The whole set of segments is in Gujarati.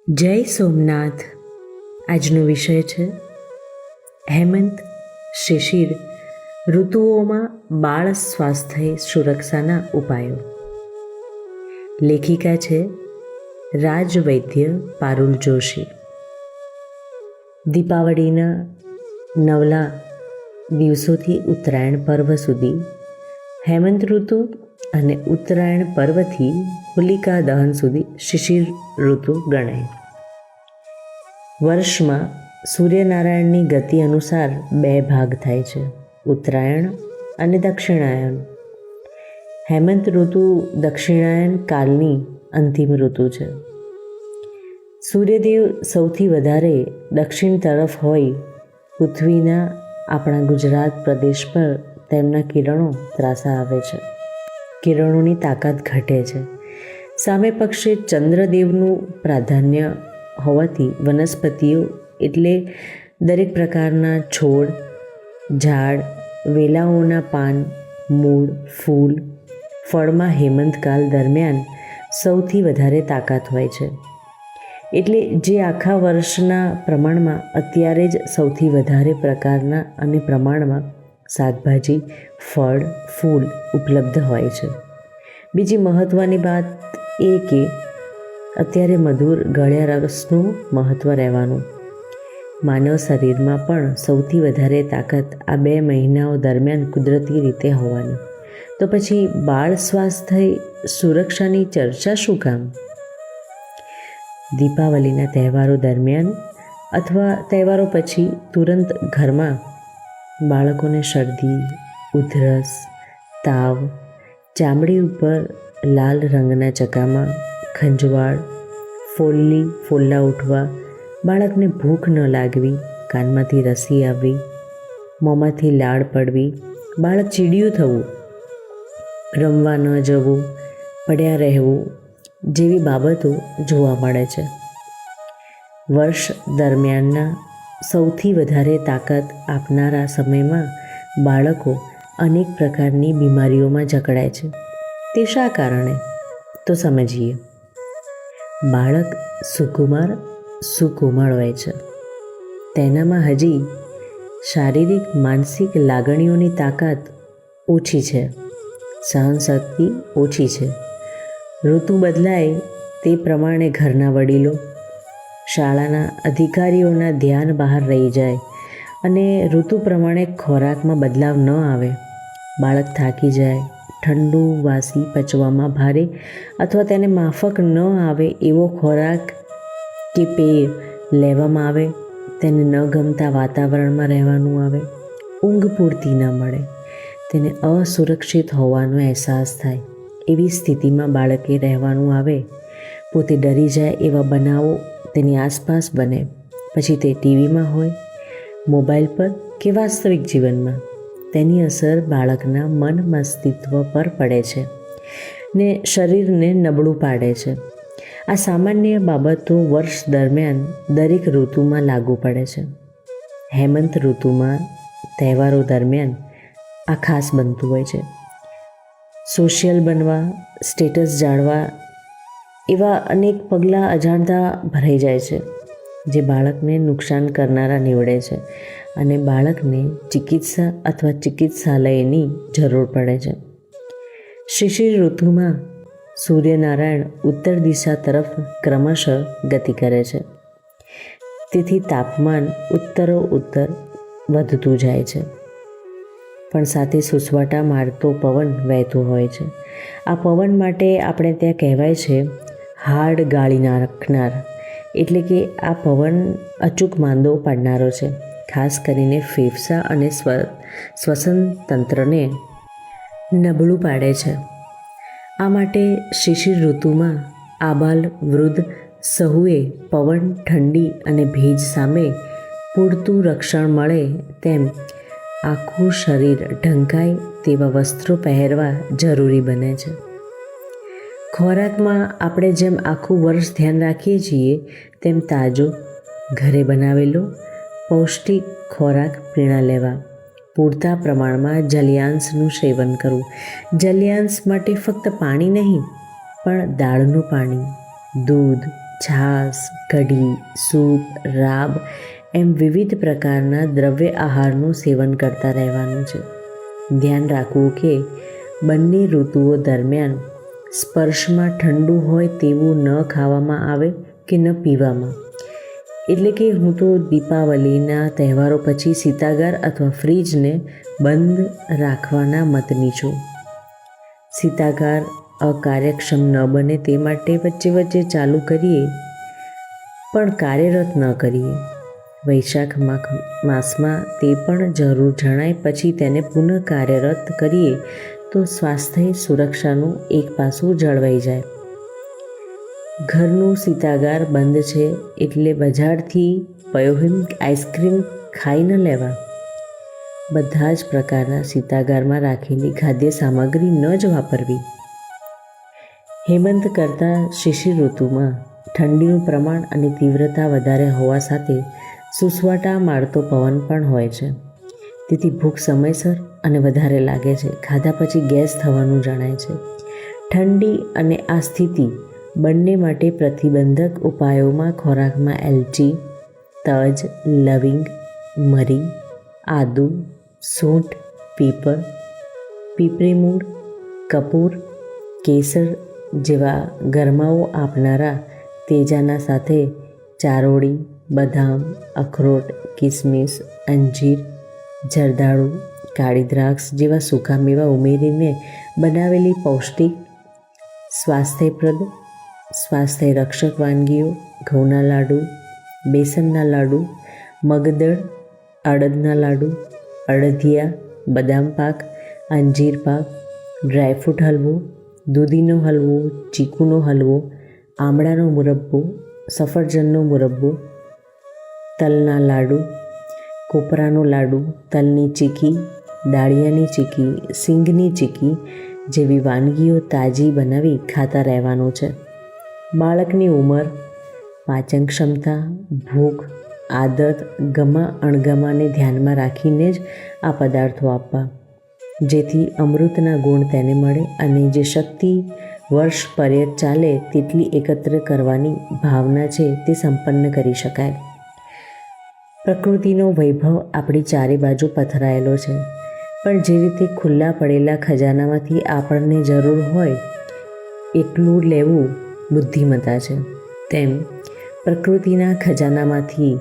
જય સોમનાથ. આજનો વિષય છે હેમંત શિશિર ઋતુઓમાં બાળ સ્વાસ્થ્ય સુરક્ષાના ઉપાયો. લેખિકા છે રાજવૈદ્ય પારુલ જોશી. દીપાવળીના નવલા દિવસોથી ઉત્તરાયણ પર્વ સુધી, હેમંત ઋતુ અને ઉત્તરાયણ પર્વથી હોલિકા દહન સુધી શિશિર ઋતુ ગણાય. વર્ષમાં સૂર્યનારાયણની ગતિ અનુસાર બે ભાગ થાય છે, ઉત્તરાયણ અને દક્ષિણાયન. હેમંત ઋતુ દક્ષિણાયન કાલની અંતિમ ઋતુ છે. સૂર્યદેવ સૌથી વધારે દક્ષિણ તરફ હોય પૃથ્વીના આપણા ગુજરાત પ્રદેશ પર તેમના કિરણો ત્રાસા આવે છે. કિરણોની તાકાત ઘટે છે. સામે પક્ષે ચંદ્રદેવનું પ્રાધાન્ય હોવાથી વનસ્પતિઓ એટલે દરેક પ્રકારના છોડ, ઝાડ, વેલાઓના પાન, મૂળ, ફૂલ, ફળમાં હેમંતકાલ દરમિયાન સૌથી વધારે તાકાત હોય છે. એટલે જે આખા વર્ષના પ્રમાણમાં અત્યારે જ સૌથી વધારે પ્રકારના અને પ્રમાણમાં શાકભાજી, ફળ, ફૂલ ઉપલબ્ધ હોય છે. બીજી મહત્ત્વની વાત એ કે અત્યારે મધુર ગળ્યા રસનું મહત્ત્વ રહેવાનું. માનવ શરીરમાં પણ સૌથી વધારે તાકાત આ 2 મહિનાઓ દરમિયાન કુદરતી રીતે હોવાની. તો પછી બાળ સ્વાસ્થ્ય સુરક્ષાની ચર્ચા શું કામ? દીપાવલીના તહેવારો દરમિયાન અથવા તહેવારો પછી તુરંત ઘરમાં બાળકોને શરદી, ઉધરસ, તાવ, ચામડી ઉપર લાલ રંગના ચકામા, ખંજવાળ, ફોલ્લા ઉઠવા, બાળકને ભૂખ ન લાગવી, કાનમાંથી રસી આવવી, મોંમાંથી લાળ પડવી, બાળક ચીડિયું થવું, રમવા ન જવું, પડ્યા રહેવું જેવી બાબતો જોવા મળે છે. વર્ષ દરમિયાનના સૌથી વધારે તાકાત આપનારા સમયમાં બાળકો અનેક પ્રકારની બીમારીઓમાં જકડાય છે. તે શા કારણે? તો સમજીએ. બાળક સુકુમાર હોય છે. તેનામાં હજી શારીરિક માનસિક લાગણીઓની તાકાત ઓછી છે, સહનશક્તિ ઓછી છે. ઋતુ બદલાય તે પ્રમાણે ઘરના વડીલો, શાળાના અધિકારીઓના ધ્યાન બહાર રહી જાય અને ઋતુ પ્રમાણે ખોરાકમાં બદલાવ ન આવે. બાળક થાકી જાય, ઠંડુ વાસી પચવામાં ભારે અથવા તેને માફક ન આવે એવો ખોરાક કે પેય લેવામાં આવે, તેને ન ગમતા વાતાવરણમાં રહેવાનું આવે, ઊંઘ પૂરતી ન મળે, તેને અસુરક્ષિત હોવાનો અહેસાસ થાય, એવી સ્થિતિમાં બાળકે રહેવાનું આવે, પોતે ડરી જાય એવા બનાવો તેની આસપાસ બને, પછી તે ટીવીમાં હોય, મોબાઈલ પર કે વાસ્તવિક જીવનમાં, તેની અસર બાળકના મન મસ્તિત્વ પર પડે છે ને શરીરને નબળું પાડે છે. આ સામાન્ય બાબતો વર્ષ દરમિયાન દરેક ઋતુમાં લાગુ પડે છે. હેમંત ઋતુમાં તહેવારો દરમિયાન આ ખાસ બનતું હોય છે. સોશિયલ બનવા, સ્ટેટસ જાળવા એવા અનેક પગલાં અજાણતા ભરાઈ જાય છે, જે બાળકને નુકસાન કરનારા નીવડે છે અને બાળકને ચિકિત્સા અથવા ચિકિત્સાલયની જરૂર પડે છે. શિશિર ઋતુમાં સૂર્યનારાયણ ઉત્તર દિશા તરફ ક્રમશઃ ગતિ કરે છે. તેથી તાપમાન ઉત્તરોત્તર વધતું જાય છે, પણ સાથે સુસવાટા મારતો પવન વહેતો હોય છે. આ પવન માટે આપણે ત્યાં કહેવાય છે હાડ ગાળી નાખનાર, એટલે કે આ પવન અચૂક માંદો પાડનારો છે, ખાસ કરીને ફેફસા અને શ્વસન તંત્રને નબળું પાડે છે. આ માટે શિશિર ઋતુમાં આબાલ વૃદ્ધ સહુએ પવન, ઠંડી અને ભેજ સામે પૂરતું રક્ષણ મળે તેમ આખું શરીર ઢંકાય તેવા વસ્ત્રો પહેરવા જરૂરી બને છે. ખોરાકમાં આપણે જેમ આખું વર્ષ ધ્યાન રાખીએ છીએ તેમ તાજો, ઘરે બનાવેલો પૌષ્ટિક ખોરાક પીણા લેવા, પૂરતા પ્રમાણમાં જલ્યાંશનું સેવન કરવું. જલ્યાંશ માટે ફક્ત પાણી નહીં, પણ દાળનું પાણી, દૂધ, છાશ, કઢી, સૂપ, રાબ એમ વિવિધ પ્રકારના દ્રવ્ય આહારનું સેવન કરતા રહેવાનું છે. ધ્યાન રાખવું કે બંને ઋતુઓ દરમિયાન સ્પર્શમાં ઠંડુ હોય તેવું ન ખાવામાં આવે કે ન પીવામાં. એટલે કે હું તો દીપાવલીના તહેવારો પછી શીતાગાર અથવા ફ્રીજને બંધ રાખવાના મતની છું. શીતાગાર અકાર્યક્ષમ ન બને તે માટે વચ્ચે વચ્ચે ચાલુ કરીએ પણ કાર્યરત ન કરીએ. વૈશાખ માસમાં તે પણ જરૂર જણાય પછી તેને પુનઃ કાર્યરત કરીએ તો સ્વાસ્થ્ય સુરક્ષાનું એક પાસું જળવાઈ જાય. ઘરનું શીતાગાર બંધ છે એટલે બજારથી પયોહિમ આઈસ્ક્રીમ ખાઈ ન લેવા. બધા જ પ્રકારના શીતાગારમાં રાખેલી ખાદ્ય સામગ્રી ન જ વાપરવી. હેમંત કરતાં શિશિર ઋતુમાં ઠંડીનું પ્રમાણ અને તીવ્રતા વધારે હોવા સાથે સુસવાટા મારતો પવન પણ હોય છે. તેથી ભૂખ સમયસર અને વધારે લાગે છે. ખાધા પછી ગેસ થવાનું જણાય છે. ઠંડી અને આ સ્થિતિ બંને માટે પ્રતિબંધક ઉપાયોમાં ખોરાકમાં એલચી, તજ, લવિંગ, મરી, આદુ, સૂંઠ, પીપર, પીપરી મૂળ, કપૂર, કેસર જેવા ગરમાવો આપનારા તેજાના સાથે ચારોળી, બદામ, અખરોટ, કિસમિસ, અંજીર, જરદાળુ, કાળી દ્રાક્ષ જેવા સૂકા મેવા ઉમેરીને બનાવેલી પૌષ્ટિક, સ્વાસ્થ્યપ્રદ, સ્વાસ્થ્ય રક્ષક વાનગીઓ ઘઉંના લાડુ, બેસનના લાડુ, મગદળ, અડદના લાડુ, અડદિયા, બદામ પાક, અંજીર પાક, ડ્રાયફ્રૂટ હલવો, દૂધીનો હલવો, ચીકુનો હલવો, આમળાનો મુરબ્બો, સફરજનનો મુરબ્બો, તલના લાડુ, કોપરાનો લાડુ, તલની ચીકી, દાળિયાની ચીકી, સિંગની ચીકી જેવી વાનગીઓ તાજી બનાવી ખાતા રહેવાનું છે. બાળકની ઉંમર, પાચન ક્ષમતા, ભૂખ, આદત, ગમા અણગમાને ધ્યાનમાં રાખીને જ આ પદાર્થો આપવા, જેથી અમૃતના ગુણ તેને મળે અને જે શક્તિ વર્ષ પર્યત ચાલે તેટલી એકત્ર કરવાની ભાવના છે તે સંપન્ન કરી શકાય. પ્રકૃતિનો વૈભવ આપણી ચારે બાજુ પથરાયેલો છે, પણ જે રીતે ખુલ્લા પડેલા ખજાનામાંથી આપણને જરૂર હોય એટલું લેવું બુદ્ધિમત્તા છે, તેમ પ્રકૃતિના ખજાનામાંથી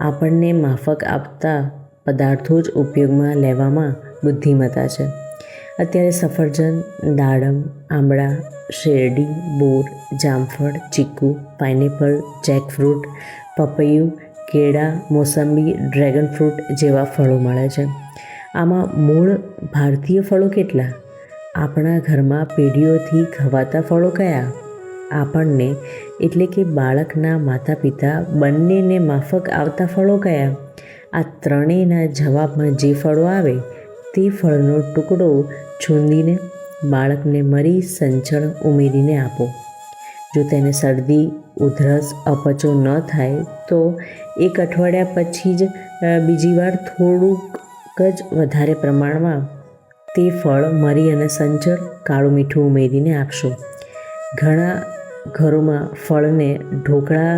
આપણને માફક આપતા પદાર્થો જ ઉપયોગમાં લેવામાં બુદ્ધિમત્તા છે. અત્યારે સફરજન, દાડમ, આંબળા, શેરડી, બોર, જામફળ, ચીકુ, પાઇનેપલ, જેકફ્રૂટ, પપૈયું, કેળા, મોસંબી, ડ્રેગન ફ્રૂટ જેવા ફળો મળે છે. આમાં મૂળ ભારતીય ફળો કેટલા? આપણા ઘરમાં પેઢીઓથી ખવાતા ફળો કયા? આપણને એટલે કે બાળકના માતા પિતા બંનેને માફક આવતા ફળો કયા? આ ત્રણેયના જવાબમાં જે ફળો આવે તે ફળનો ટુકડો છૂંદીને બાળકને મરી સંચળ ઉમેરીને આપો. જો તેને શરદી, ઉધરસ, અપચો ન થાય તો એક અઠવાડિયા પછી જ બીજી વાર થોડુંક જ વધારે પ્રમાણમાં તે ફળ મરી અને સંચળ કાળું મીઠું ઉમેરીને આપશો. ઘણા ઘરોમાં ફળને ઢોકળા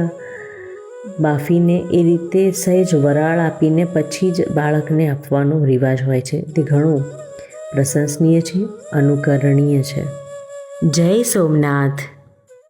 બાફીને એ રીતે સહેજ વરાળ આપીને પછી જ બાળકને આપવાનો રિવાજ હોય છે. તે ઘણું પ્રશંસનીય છે, અનુકરણીય છે. જય સોમનાથ.